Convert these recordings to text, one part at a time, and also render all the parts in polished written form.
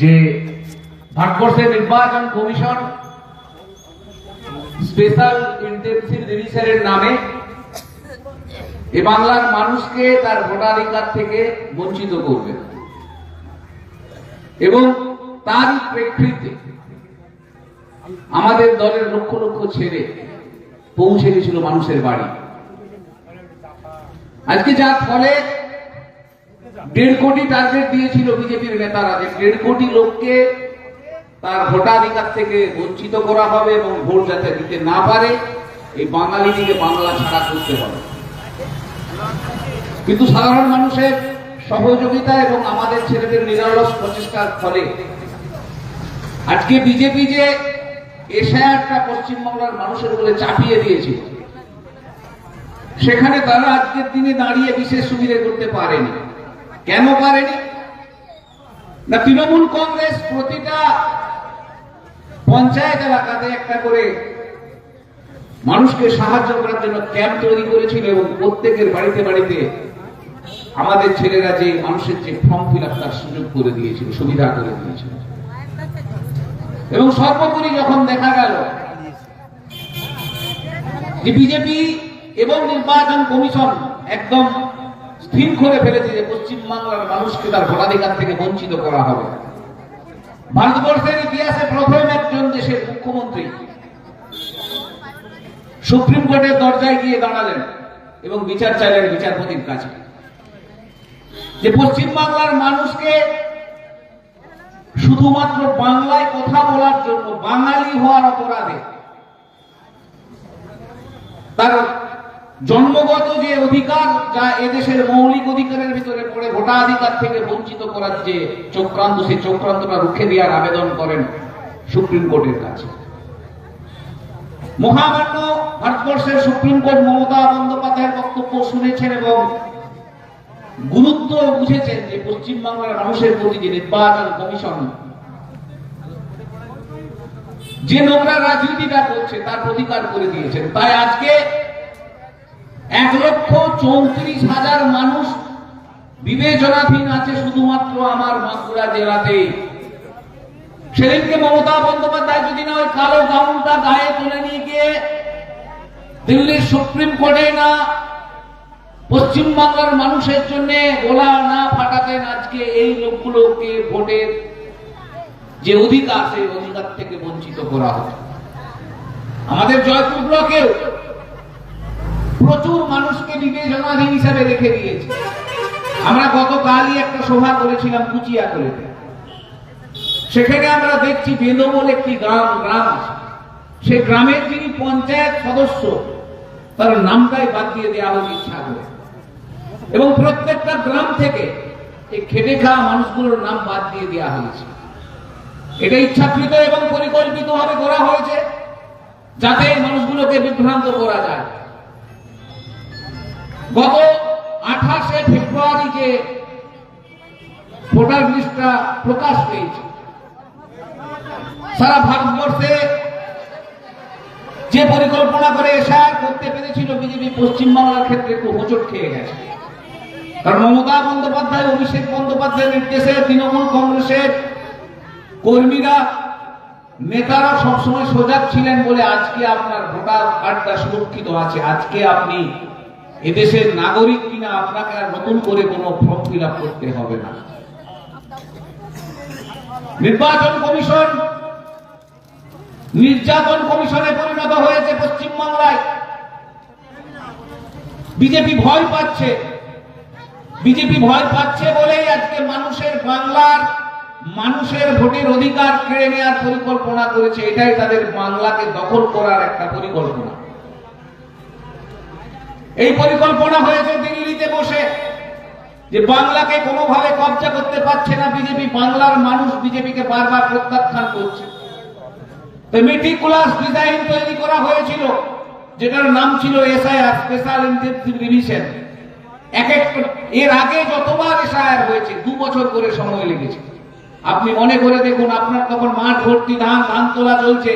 যে ভারতবর্ষের নির্বাচন কমিশন স্পেশাল ইন্টেনসিভ রিভিশনের নামে এ বাংলার মানুষকে তার ভোটাধিকার থেকে বঞ্চিত করবে এবং তারই প্রেক্ষিতে আমাদের দলের লক্ষ লক্ষ ছেলে পৌঁছে গেছিল মানুষের বাড়ি। আজকে যার ফলে 1.5 কোটি টার্গেট দিয়েছিল বিজেপির নেতারা যে 1.5 কোটি লোককে তার ভোটাধিকার থেকে বঞ্চিত করা হবে এবং ভোট যাতে দিতে না পারে এই বাঙালিটিকে বাংলা ছাড়া করতে হবে। কিন্তু সাধারণ মানুষের সহযোগিতা এবং আমাদের ছেলেদের নিরলস প্রচেষ্টার ফলে আজকে বিজেপি যে এশিয়াটা পশ্চিমবাংলার মানুষের বলে চাপিয়ে দিয়েছে সেখানে তারা আজকের দিনে দাঁড়িয়ে বিশেষ সুবিধা করতে পারেনি। কেন পারেনি? না, তৃণমূল কংগ্রেস প্রতিটা পঞ্চায়েত এলাকাতে একটা করে মানুষকে সাহায্য করার জন্য ক্যাম্প তৈরি করেছিল এবং প্রত্যেকের বাড়িতে বাড়িতে আমাদের ছেলেরা যে মানুষের যে ফর্ম ফিল আপ তার সুযোগ করে দিয়েছিল, সুবিধা করে দিয়েছিল। এবং সর্বোপরি যখন দেখা গেল যে বিজেপি এবং নির্বাচন কমিশন একদম স্থির করে ফেলেছে যে পশ্চিমবাংলার মানুষকে তার ভোটাধিকার থেকে বঞ্চিত করা হবে, ভারতবর্ষের ইতিহাসে প্রথম একজন দেশের মুখ্যমন্ত্রী সুপ্রিম কোর্টের দরজায় গিয়ে দাঁড়ালেন এবং বিচার চাইলেন বিচারপতির কাছে যে পশ্চিমবাংলার মানুষকে শুধুমাত্র বাংলায় কথা বলার জন্য বাঙালি হওয়ার অপরাধে তার জন্মগত যে অধিকার যা এদেশের মৌলিক অধিকারের ভিতরে পড়ে ভোটাধিকার থেকে বঞ্চিত করার যে চক্রান্ত, সেই চক্রান্তটা রুখে দেওয়ার আবেদন করেন সুপ্রিম কোর্টের কাছে। মহামান্য ভারতবর্ষের সুপ্রিম কোর্ট মমতা বন্দ্যোপাধ্যায়ের বক্তব্য শুনেছেন এবং গুরুত্ব বুঝেছেন যে পশ্চিমবাংলার মানুষের প্রতি যে নির্বাচন কমিশন যে নোংরা রাজনীতিটা করছে তার প্রতিকার করে দিয়েছেন। তাই আজকে 1,34,000 মানুষ বিবেচনাধীন আছে শুধুমাত্র আমার বাঁকুড়া জেলাতে। সেদিনকে মমতা বন্দ্যোপাধ্যায় যদি না ওই কালো গাউনটা গায়ে তুলে নিয়ে গিয়ে দিল্লির সুপ্রিম কোর্টে না পশ্চিমবাংলার মানুষের জন্য গোলা না ফাটাতেন, আজকে এই লোকগুলোকে ভোটের যে অধিকার সেই অধিকার থেকে বঞ্চিত করা হতো। আমাদের জয়পুর ব্লকেও প্রচুর মানুষকে বিবেচনাধীন হিসাবে রেখে দিয়েছে। আমরা গতকালই একটা সভা করেছিলাম কুচিয়াকলেতে, সেখানে আমরা দেখছি বেদমল একটি গ্রাম আছে, সেই গ্রামের যিনি পঞ্চায়েত সদস্য তার নামটাই বাদ দিয়ে দেওয়া হল ইচ্ছা করে এবং প্রত্যেকটা গ্রাম থেকে এই খেটে খাওয়া মানুষগুলোর নাম বাদ দিয়ে দেওয়া হয়েছে। এটা ইচ্ছাকৃত এবং পরিকল্পিতভাবে করা হয়েছে যাতে এই মানুষগুলোকে বিভ্রান্ত করা যায়। গত 28শে ফেব্রুয়ারি যে ভোটার লিস্টটা প্রকাশ পেয়েছে, সারা ভারতবর্ষে যে পরিকল্পনা করে এসআর করতে পেরেছিল বিজেপি, পশ্চিমবাংলার ক্ষেত্রে একটু হোঁচট খেয়ে গেছে। কারণ মমতা বন্দ্যোপাধ্যায়, অভিষেক বন্দ্যোপাধ্যায়ের নির্দেশে তৃণমূল কংগ্রেসের কর্মীরা, নেতারা সবসময় সজাগ ছিলেন বলে আজকে আপনার ভোটার কার্ডটা সুরক্ষিত আছে। আজকে আপনি এদেশের নাগরিক কিনা আপনাকে আর নতুন করে কোনো ফর্ম ফিল আপ করতে হবে না। নির্বাচন কমিশন নির্যাতন কমিশনে পরিণত হয়েছে পশ্চিমবাংলায়। বিজেপি ভয় পাচ্ছে, বিজেপি ভয় পাচ্ছে বলেই আজকে বাংলার মানুষের ভোটের অধিকার কেড়ে নেওয়ার পরিকল্পনা করেছে। এটাই তাদের বাংলাকে দখল করার একটা পরিকল্পনা। এই পরিকল্পনা হয়েছে দিল্লিতে বসে যে বাংলাকে কোনোভাবে কবজা করতে পারছে না বিজেপি। বাংলার মানুষ বিজেপিকে বারবার প্রত্যাখ্যান করছে। মেটিকুলাস ডিজাইন তৈরি করা হয়েছিল যেটার নাম ছিল এসআইআর, স্পেশাল ইন্টেনসিভ রিভিশন। এর আগে যতবার এসআইআর হয়েছে 2 বছর করে সময় লেগেছে। আপনি মনে করে দেখুন, আপনার তখন মাঠ ভর্তি ধান তোলা চলছে,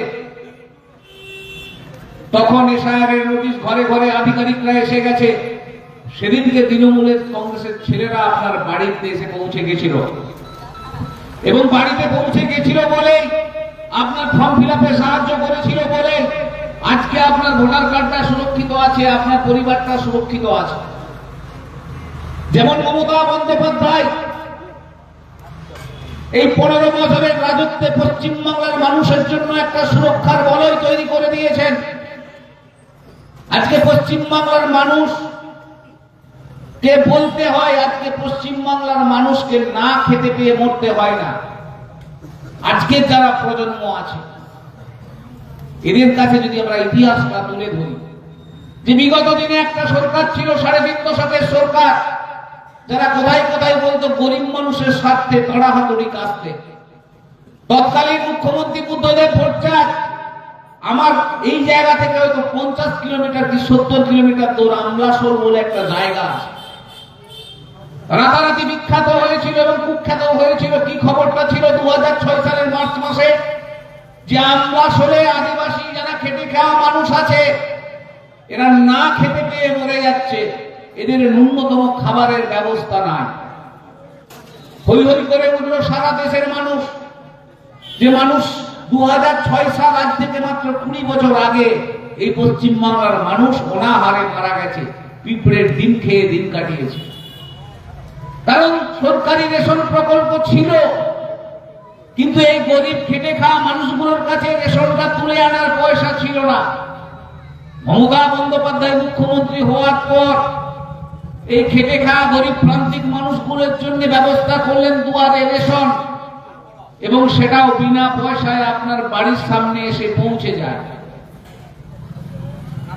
তখন এসআইআর এর নোটিশ ঘরে ঘরে আধিকারিকরা এসে গেছে। সেদিনকে তৃণমূলের কংগ্রেসের ছেলেরা আপনার বাড়িতে এসে পৌঁছে গেছিল এবং বাড়িতে পৌঁছে গেছিল বলে, আপনার ফর্ম ফিল আপে সাহায্য করেছিল বলে আজকে আপনার ভোটার কার্ডটা সুরক্ষিত আছে, আপনার পরিবারটা সুরক্ষিত আছে। যেমন মমতা বন্দ্যোপাধ্যায় এই 15 বছরের রাজত্বে পশ্চিমবাংলার মানুষের জন্য একটা সুরক্ষার বলয় তৈরি করে দিয়েছেন। আজকে পশ্চিমবাংলার মানুষ কে বলতে হয়, আজকে পশ্চিমবাংলার মানুষকে না খেতে পেয়ে মরতে হয় না। আজকে যারা প্রজন্ম আছে এদের কাছে যদি আমরা ইতিহাসটা তুলে ধরি, যে বিগত দিনে একটা সরকার ছিল 3.5 দশকের সরকার, যারা কোথায় কোথায় বলতো গরিব মানুষের স্বার্থে ধরাহাতুড়ি কাটতে। তৎকালীন মুখ্যমন্ত্রী বুদ্ধদেব ভট্টাচার্য আমার এই জায়গা থেকে হয়তো 50 কিলোমিটার কি 70 কিলোমিটার দূর আমলাসোল বলে একটা জায়গা আছে, রাতারাতি বিখ্যাত হয়েছিল এবং কুখ্যাত হয়েছিল। কি খবরটা ছিল 2006 সালের মার্চ মাসে, যে আমলাসোলে আদিবাসী যারা খেটে খাওয়া মানুষ আছে এরা না খেতে পেয়ে মরে যাচ্ছে, এদের ন্যূনতম খাবারের ব্যবস্থা নাই। হই হই করে উঠল সারা দেশের মানুষ, যে মানুষ 2006 সাল আজ থেকে মাত্র 20 বছর আগে এই পশ্চিমবাংলার মানুষ অনাহারে মারা গেছে, পিঁপড়ের ডিম খেয়ে দিন কাটিয়েছে। কারণ সরকারি রেশন প্রকল্প ছিল, কিন্তু এই গরিব খেটে খাওয়া মানুষগুলোর কাছে রেশনটা তুলে আনার পয়সা ছিল না। মমতা বন্দ্যোপাধ্যায় মুখ্যমন্ত্রী হওয়ার পর এই খেটে খাওয়া গরিব প্রান্তিক মানুষগুলোর জন্য ব্যবস্থা করলেন দুয়ারে রেশন, এবং সেটাও বিনা পয়সায় আপনার বাড়ির সামনে এসে পৌঁছে যায়।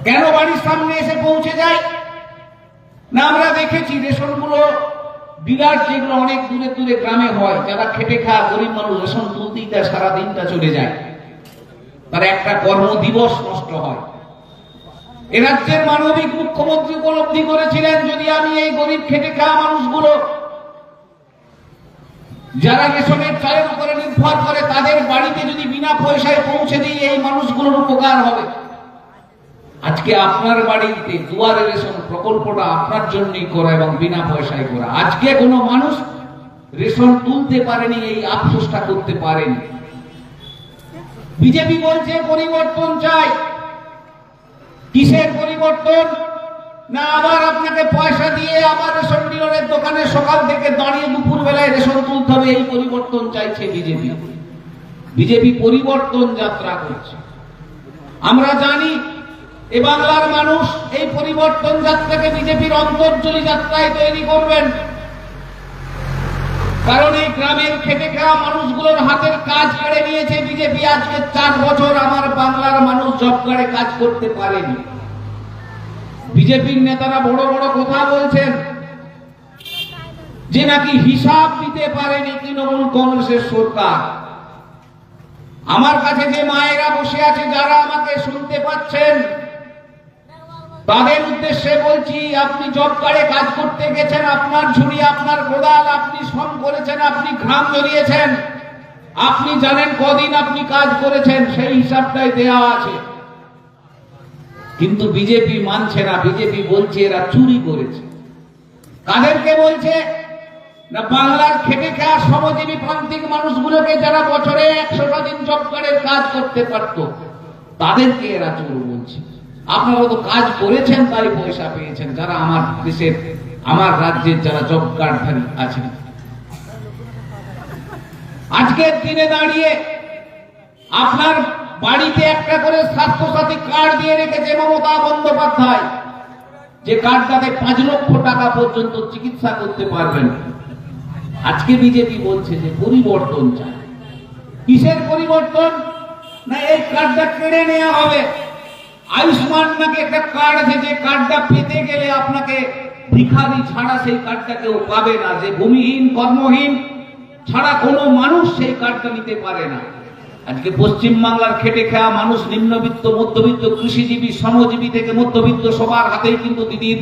কেন বাড়ির সামনে এসে পৌঁছে যায় না? আমরা দেখেছি রেশনগুলো ডিলার যেগুলো অনেক দূরে দূরে গ্রামে হয়, যারা খেটে খাওয়া গরিব মানুষ রেশন তুলতেই তার সারা দিনটা চলে যায়, তার একটা কর্মদিবস নষ্ট হয়। এ রাজ্যের মানবিক মুখ্যমন্ত্রী উপলব্ধি করেছিলেন, যদি আমি এই গরিব খেটে খাওয়া মানুষগুলো যারা রেশনের চালের উপরে নির্ভর করে তাদের বাড়িতে যদি বিনা পয়সায় পৌঁছে দিই, এই মানুষগুলোর উপকার হবে। আজকে আপনার বাড়িতে দুয়ারে রেশন প্রকল্পটা আপনার জন্যই করা এবং বিনা পয়সায় করা। আজকে কোনো মানুষ রেশন তুলতে পারেনি, এই আফসোসটা করতে পারেনি। বিজেপি বলছে পরিবর্তন চাই। কিসের পরিবর্তন? না আবার আপনাকে পয়সা দিয়ে আবার রেশন ডিলারের দোকানে সকাল থেকে দাঁড়িয়ে দুপুর বেলায় রেশন তুলতে হবে, এই পরিবর্তন চাইছে বিজেপি। বিজেপি পরিবর্তন যাত্রা করছে। আমরা জানি এ বাংলার মানুষ এই পরিবর্তন যাত্রাকে বিজেপির অন্তর্জলি যাত্রায় তৈরি করবেন। কারণ এই গ্রামের খেটে খাওয়া মানুষগুলোর হাতের কাজ কেড়ে নিয়েছে বিজেপি। আজকে 4 বছর আমার বাংলার মানুষ জব কার্ডে কাজ করতে পারেনি। বিজেপির নেতারা বড় বড় কথা বলছেন যে নাকি হিসাব দিতে পারেনি তৃণমূল কংগ্রেসের সরকার। আমার কাছে যে মায়েরা বসে আছে, যারা আমাকে শুনতে পাচ্ছেন, তাদের উদ্দেশ্যে বলছি, আপনি জব কার্ডে কাজ করতে গেছেন, আপনার ঝুড়ি, আপনার কোদাল, আপনি শ্রম করেছেন, আপনি ঘাম ঝরিয়েছেন, আপনি জানেন কদিন আপনি কাজ করেছেন, সেই হিসাবটাই দেওয়া আছে। কিন্তু বিজেপি মানছে না। বিজেপি বলছে এরা চুরি করেছে। কাদেরকে বলছে না? বাংলার খেটে খাওয়া শ্রমজীবী প্রান্তিক মানুষগুলোকে, যারা বছরে 100টা দিন জব কার্ডের কাজ করতে পারত, তাদেরকে এরা চোর বলছে। আপনারা তো কাজ করেছেন তাই পয়সা পেয়েছেন, যারা আমার দেশের, আমার রাজ্যের যারা জব কার্ডধারী আছেন। আজকের দিনে দাঁড়িয়ে আপনার বাড়িতে একটা করে স্বাস্থ্যসাথী কার্ড দিয়ে রেখেছে মমতা বন্দ্যোপাধ্যায়, যে কার্ডটাতে 5 লক্ষ টাকা পর্যন্ত চিকিৎসা করতে পারবেন। আজকে বিজেপি বলছে যে পরিবর্তন চাই। কিসের পরিবর্তন? না এই কার্ডটা কেড়ে নেওয়া হবে। আয়ুষ্মান নাকি একটা কার্ড আছে, যে কার্ডটা পেতে গেলে আপনাকে ভিখারি ছাড়া সেই কার্ডটা কেউ পাবে না, যে ভূমিহীন কর্মহীন ছাড়া কোনো মানুষ সেই কার্ডটা নিতে পারে না। আজকে পশ্চিমবাংলার খেটে খাওয়া মানুষ, নিম্নবিত্ত, মধ্যবিত্ত, কৃষিজীবী, শ্রমজীবী থেকে মধ্যবিত্ত, সবার হাতেই কিন্তু দিদির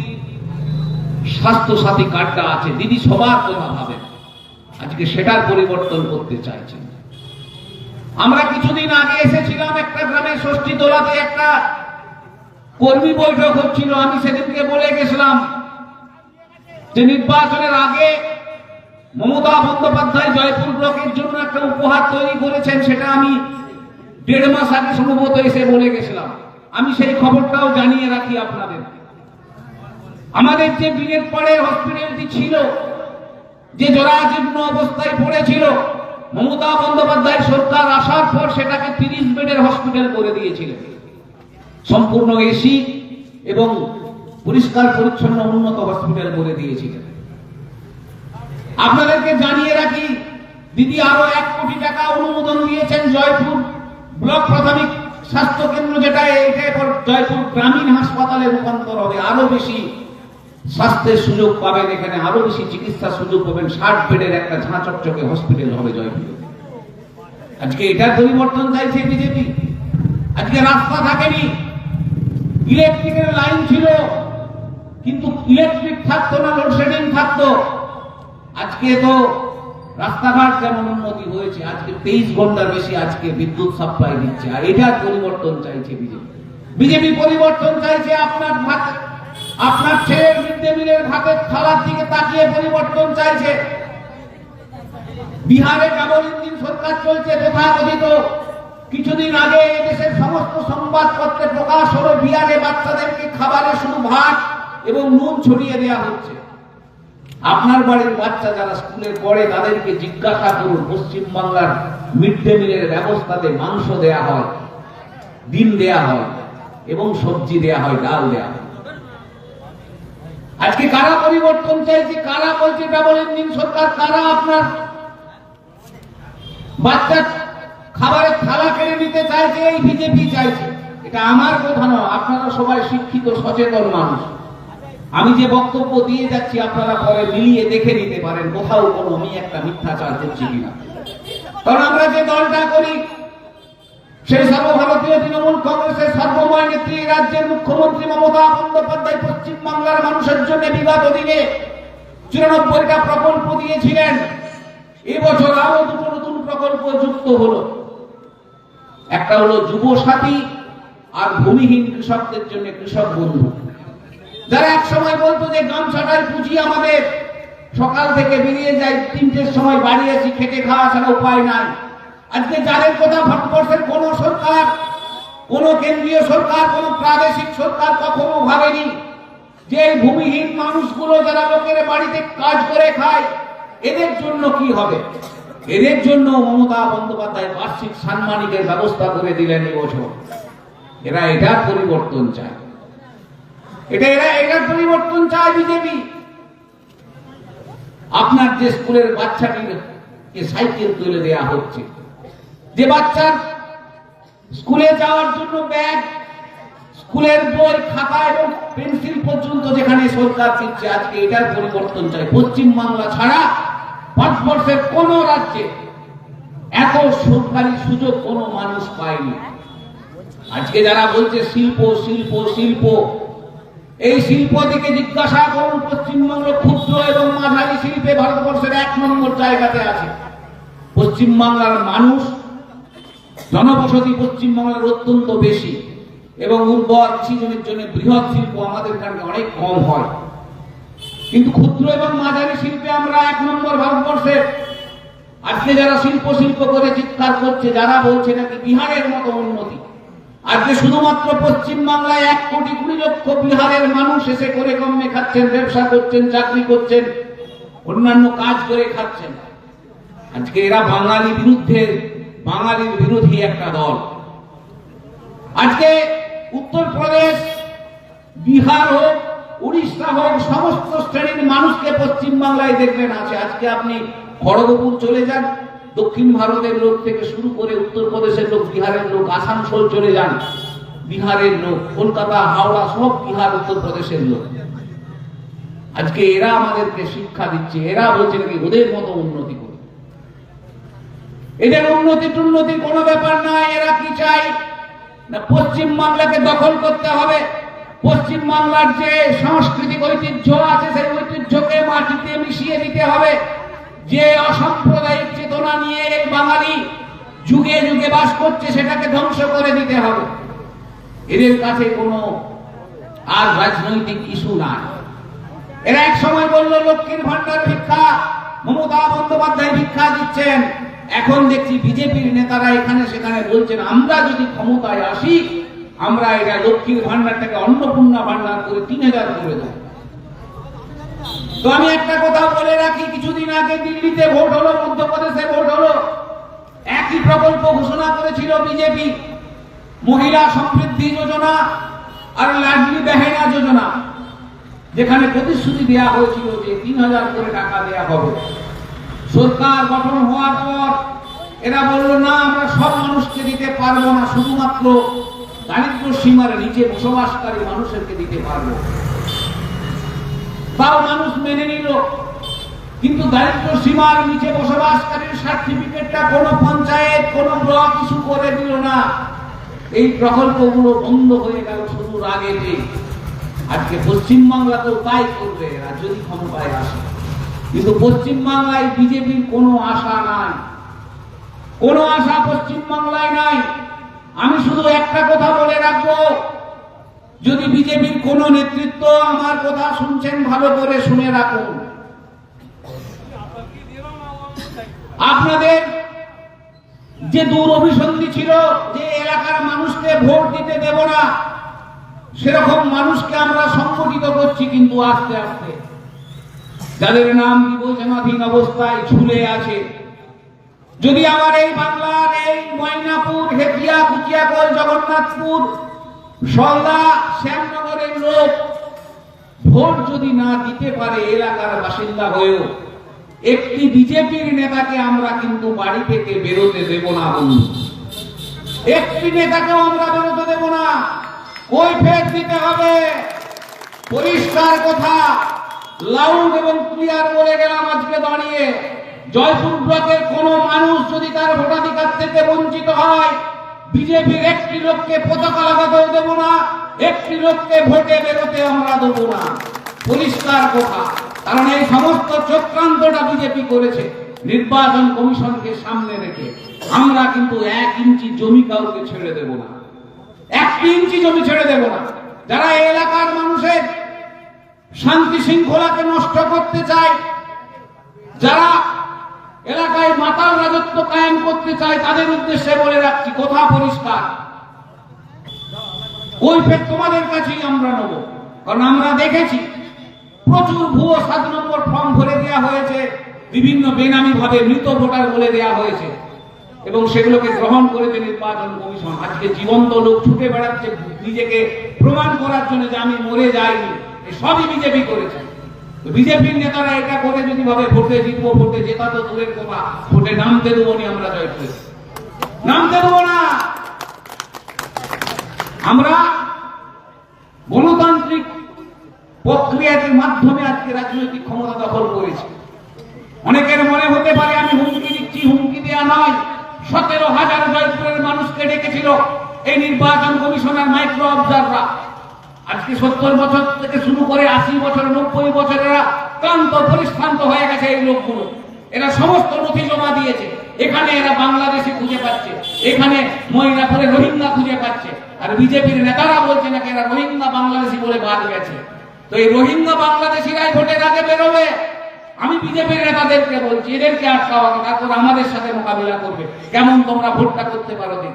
স্বাস্থ্য সাথী কার্ডটা আছে। দিদি সবার কথা ভাবেন, আজকে সেটার পরিবর্তন করতে চাইছেন। আমরা কিছুদিন আগে এসেছিলাম একটা গ্রামে, ষষ্ঠীতলাতে একটা কর্মী বৈঠক হচ্ছিল। আমি সেদিনকে বলে গেছিলাম যে নির্বাচনের আগে মমতা বন্দ্যোপাধ্যায় জয়পুর ব্লকের জন্য একটা উপহার তৈরি করেছেন, সেটা আমি 1.5 মাস আগে সম্ভবত এসে বলে গেছিলাম। আমি সেই খবরটাও জানিয়ে রাখি আপনাদের। আমাদের যে বিলের পরে হসপিটালটি ছিল, যে জরাজীর্ণ অবস্থায় পড়েছিল, মমতা বন্দ্যোপাধ্যায় সরকার আসার পর সেটাকে 30 বেডের হসপিটাল করে দিয়েছিলেন, সম্পূর্ণ এসি এবং পরিষ্কার পরিচ্ছন্ন উন্নত হসপিটাল করে দিয়েছিলেন। আপনাদেরকে জানিয়ে রাখি, দিদি আরো 1 কোটি টাকা অনুমোদন দিয়েছেন জয়পুর ব্লক প্রাথমিক স্বাস্থ্য কেন্দ্র, যেটা এটা জয়পুর গ্রামীণ হাসপাতালে রূপান্তর হবে। আরো বেশি স্বাস্থ্যের সুযোগ পাবেন, এখানে আরো বেশি চিকিৎসার সুযোগ পাবেন। 60 বেডের একটা ঝাঁ চকচকে হসপিটাল হবে জয়পুরে। আজকে এটার পরিবর্তন চাইছে বিজেপি। আজকে রাস্তা থাকেনি, ইলেকট্রিকের লাইন ছিল, কিন্তু ইলেকট্রিক থাকতো না, লোডশেডিং থাকতো। আজকে তো রাস্তাঘাট যেমন উন্নতি হয়েছে, আজকে 23 ঘন্টার বেশি আজকে বিদ্যুৎ সাপ্লাই দিচ্ছে। আর এটার পরিবর্তন চাইছে বিজেপি। বিজেপি পরিবর্তন চাইছে আপনার ছেলের মিড ডে মিলের ভাতের থালার দিকে তাকিয়ে পরিবর্তন চাইছে। বিহারে ডাবল ইঞ্জিন সরকার চলছে তথাকথিত। কিছুদিন আগে দেশের সমস্ত সংবাদপত্রে প্রকাশ হলো, বিহারে বাচ্চাদেরকে খাবারে শুধু ভাত এবং নুন ছড়িয়ে দেওয়া হচ্ছে। আপনার বাড়ির বাচ্চা যারা স্কুলে পড়ে তাদেরকে জিজ্ঞাসা করুন, পশ্চিমবাংলার মিড ডে মিলের ব্যবস্থাতে মাংস দেয়া হয়, ডিম দেয়া হয় এবং সবজি দেয়া হয়, ডাল দেয়া হয়। আজকে কারা পরিবর্তন চাইছে? কারা বলছে ডাবল ইঞ্জিন সরকার? কারা আপনার বাচ্চার খাবারের থালা কেড়ে নিতে চাইছে? এই বিজেপি চাইছে। এটা আমার কথা নয়, আপনারা সবাই শিক্ষিত সচেতন মানুষ। আমি যে বক্তব্য দিয়ে যাচ্ছি আপনারা পরে মিলিয়ে দেখে নিতে পারেন কোথাও কোনো আমি একটা মিথ্যাচার করছি কিনা। কারণ আমরা যে দলটা করি, সেই সর্বভারতীয় তৃণমূল কংগ্রেসের সর্বময় নেত্রী, রাজ্যের মুখ্যমন্ত্রী মমতা বন্দ্যোপাধ্যায় পশ্চিমবাংলার মানুষের জন্য বিগত দিনে 94টা প্রকল্প দিয়েছিলেন। এবছর আরো 2টো নতুন প্রকল্প যুক্ত হলো। একটা হলো যুব সাথী, আর ভূমিহীন কৃষকদের জন্য কৃষক বন্ধু। যারা এক সময় বলতো যে গামছাটার পুঁজি আমাদের, সকাল থেকে বেরিয়ে যায়, 3টের সময় বাড়ি আসি, খেটে খাওয়া ছাড়া উপায় নাই। আজকে যাদের কথা ভারতবর্ষের কোন সরকার, কোন কেন্দ্রীয় সরকার, কোন প্রাদেশিক সরকার কখনো ভাবেনি যে ভূমিহীন মানুষগুলো যারা লোকের বাড়িতে কাজ করে খায়, এদের জন্য কি হবে। এদের জন্য মমতা বন্দ্যোপাধ্যায় বার্ষিক সাম্মানিকের ব্যবস্থা করে দিলেন এবছর। এরা এটার পরিবর্তন চায়, এটার পরিবর্তন চায় বিজেপি। আপনার যে স্কুলের বাচ্চাটিকে সাইকেল তুলে দেয়া হচ্ছে, যে বাচ্চার স্কুলে যাওয়ার জন্য ব্যাগ, স্কুলের বই, খাতা এবং পেন্সিল পর্যন্ত যেখানে সরকার দিচ্ছে, আজকে এটার পরিবর্তন চাই। পশ্চিমবাংলা ছাড়া ভারতবর্ষের কোন রাজ্যে এত সরকারি সুযোগ কোন মানুষ পায়নি। আজকে যারা বলছে শিল্প শিল্প শিল্প, এই শিল্প দিকে জিজ্ঞাসা করুন, পশ্চিমবঙ্গ ক্ষুদ্র এবং মাঝারি শিল্পে ভারতবর্ষের 1 নম্বর জায়গাতে আছে। পশ্চিমবাংলার মানুষ, জনবসতি পশ্চিমবাংলার অত্যন্ত বেশি এবং উর্বর কৃষিজমির জন্য বৃহৎ শিল্প আমাদের এখানে অনেক কম হয়, কিন্তু ক্ষুদ্র এবং মাঝারি শিল্পে আমরা 1 নম্বর ভারতবর্ষের। আজকে যারা শিল্প করে চিৎকার করছে, যারা বলছে নাকি বিহারের মতো উন্নতি, আজকে শুধুমাত্র পশ্চিমবাংলায় 1,20,00,000 বিহারের মানুষ এসে করে কমে খাচ্ছেন, ব্যবসা করছেন, চাকরি করছেন, অন্যান্য কাজ করে খাচ্ছেন। আজকে এরা বাঙালির বিরোধী একটা দল। আজকে উত্তরপ্রদেশ, বিহার হোক, উড়িষ্যা হোক, সমস্ত শ্রেণীর মানুষকে পশ্চিমবাংলায় দেখবেন আছে। আজকে আপনি খড়গপুর চলে যান, দক্ষিণ ভারতের লোক থেকে শুরু করে উত্তরপ্রদেশের লোক, বিহারের লোক, আসানসোল চলে যান, বিহারের লোক, কলকাতা, হাওড়া, সব বিহার, উত্তরপ্রদেশের লোক। আজকে এরা আমাদেরকে শিক্ষা দিচ্ছে, এরা বলছে নাকি ওদের মতো উন্নতি করবে। এদের উন্নতি কোনো ব্যাপার নয়। এরা কি চাই না, পশ্চিমবাংলাকে দখল করতে হবে। পশ্চিমবাংলার যে সাংস্কৃতিক ঐতিহ্য আছে, সেই ঐতিহ্যকে মাটিতে মিশিয়ে দিতে হবে। যে অসাম্প্রদায়িক চেতনা নিয়ে এই বাঙালি যুগে যুগে বাস করছে, সেটাকে ধ্বংস করে দিতে হবে। এদের কাছে কোনো আর রাজনৈতিক ইস্যু নাই। এরা এক সময় বলল লক্ষ্মীর ভান্ডার ভিক্ষা মমতা বন্দ্যোপাধ্যায় ভিক্ষা দিচ্ছেন। এখন দেখছি বিজেপির নেতারা এখানে সেখানে বলছেন আমরা যদি ক্ষমতায় আসি আমরা এটা লক্ষ্মীর ভান্ডারটাকে অন্নপূর্ণা ভান্ডার করে 3000 করে দেব। তো আমি একটা কথা বলে রাখি, কিছুদিন আগে দিল্লিতে ভোট হলো, মধ্যপ্রদেশে ভোট হলো, একই প্রকল্প ঘোষণা করেছিল বিজেপি, মহিলা সমৃদ্ধি যোজনা আর লাডলি বেহেনা যোজনা, যেখানে প্রতিশ্রুতি দেওয়া হয়েছিল যে 3000 করে টাকা দেওয়া হবে। সরকার গঠন হওয়ার পর এরা বলল না, আমরা সব মানুষকে দিতে পারবো না, শুধুমাত্র দারিদ্র সীমার নিচে বসবাসকারী মানুষদেরকে দিতে পারবো। তাও মানুষ মেনে নিল, কিন্তু দারিদ্র সীমার নিচে বসবাসকারীর সার্টিফিকেটটা কোন পঞ্চায়েত কোন ব্লক ইস্যু করে দিল না। এই প্রকল্পগুলো বন্ধ হয়ে গেল শুধু রাগেতে। আজকে পশ্চিমবাংলাতেও তাই করবে এরা যদি ক্ষমতায় আসে। কিন্তু পশ্চিমবাংলায় বিজেপির কোনো আশা নাই, কোনো আশা পশ্চিমবাংলায় নাই। আমি শুধু একটা কথা বলে রাখবো, যদি বিজেপির কোন নেতৃত্ব আমার কথা শুনছেন ভালো করে শুনে রাখুন, আপনাদের যে দূর অভিসন্ধি ছিল যে এলাকার মানুষকে ভোট দিতে দেব না, সেরকম মানুষকে আমরা সংগঠিত করছি, কিন্তু আস্তে আস্তে যাদের নাম বিবেচনাধীন অবস্থায় ঝুলে আছে। যদি আমার এই বাংলার এই ময়নাপুর, হেতিয়া, কুচিয়াকোল, জগন্নাথপুর, সলদা, শ্যামনগরের লোক ভোট যদি না দিতে পারে এলাকার বাসিন্দা হয়েও, একটি বিজেপির নেতাকে আমরা কিন্তু বাড়ি থেকে বেরোতে দেব না বন্ধু। একটি নেতাকেও আমরা বেরোতে দেব না, কৈফিয়ত দিতে হবে। পরিষ্কার কথা, লাউড এবং ক্লিয়ার বলে গেলাম আজকে দাঁড়িয়ে, জয়পুর ব্লকের কোন মানুষ যদি তার ভোটাধিকার থেকে বঞ্চিত হয়, বিজেপির একটি লোককে পতাকা লাগাতেও দেব না, একটি লোককে ভোটে বেরোতে আমরা দেব না। পরিষ্কার কথা, কারণ এই সমস্ত চক্রান্তটা বিজেপি করেছে নির্বাচন কমিশনকে সামনে রেখে। আমরা কিন্তু 1 ইঞ্চি জমি কাউকে ছেড়ে দেব না, 1 ইঞ্চি জমি ছেড়ে দেব না। যারা এই এলাকার মানুষের শান্তি শৃঙ্খলাকে নষ্ট করতে চায়, যারা এলাকায় মাতাল রাজত্ব কায়েম করতে চায়, তাদের উদ্দেশ্যে বলে রাখছি, কথা পরিষ্কার, কৈফিয়ত তোমাদের কাছেই আমরা নেব। কারণ আমরা দেখেছি প্রচুর ভুয়ো 7 নম্বর ফর্ম ভরে দেওয়া হয়েছে, বিভিন্ন বেনামি ভাবে মৃত ভোটার বলে দেওয়া হয়েছে, এবং সেগুলোকে গ্রহণ করেছে নির্বাচন কমিশন। আজকে জীবন্ত লোক ছুটে বেড়াচ্ছে নিজেকে প্রমাণ করার জন্য যে আমি মরে যাইনি। সবই বিজেপি করেছে। বিজেপির নেতারা এটা করে যদি ভাবে ভোটে জিতবো, ভোটে জেতা তো দূরের কথা, ভোটে নামতে দেবো নি, আমরা জয়পুরে নামতে দেবো না। আমরা গণতান্ত্রিক প্রক্রিয়ার মাধ্যমে আজকে রাজনৈতিক ক্ষমতা দখল করেছি। অনেকের মনে হতে পারে আমি হুমকি দিচ্ছি, হুমকি দেওয়া নয়। 17,000 জয়পুরের মানুষকে ডেকেছিল এই নির্বাচন কমিশনের মাইক্রো অবজারভার। আজকে 70 বছর থেকে শুরু করে 80 বছর, 90 বছরেরা ক্লান্ত পরিশ্রান্ত হয়ে গেছে এই লোকগুলো। এরা সমস্ত নথি জমা দিয়েছে, এখানে এরা বাংলাদেশি খুঁজে পাচ্ছে, এখানে মহিলাপুরে রোহিঙ্গা খুঁজে পাচ্ছে, আর বিজেপির নেতারা বলছে নাকি এরা রোহিঙ্গা বাংলাদেশি বলে বাদ গেছে। তো এই রোহিঙ্গা বাংলাদেশিরাই ভোটের আগে বেরোবে। আমি বিজেপির নেতাদেরকে বলছি, এদেরকে আটকাও, তারপর আমাদের সাথে মোকাবিলা করবে। কেমন তোমরা ভোটটা করতে পারো দিন।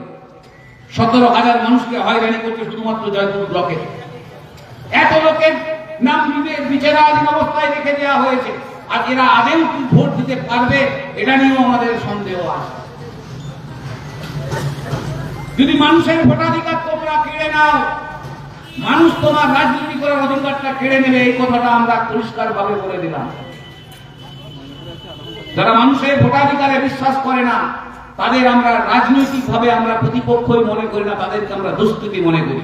17,000 মানুষকে হয়রানি করছে শুধুমাত্র জয়পুর ব্লকে। এত লোকের নাম বিচারাধীন অবস্থায় রেখে দেওয়া হয়েছে, আর এরা আদেও কি ভোট দিতে পারবে এটা নিয়েও আমাদের সন্দেহ আছে। যদি মানুষের ভোটাধিকার তোমরা কেড়ে নাও, মানুষ তোমার রাজনীতি করার অধিকারটা কেড়ে নেবে, এই কথাটা আমরা পরিষ্কার ভাবে বলে দিলাম। যারা মানুষের ভোটাধিকারে বিশ্বাস করে না, তাদের আমরা রাজনৈতিক ভাবে আমরা প্রতিপক্ষই মনে করি না, তাদেরকে আমরা দুষ্কৃতী মনে করি।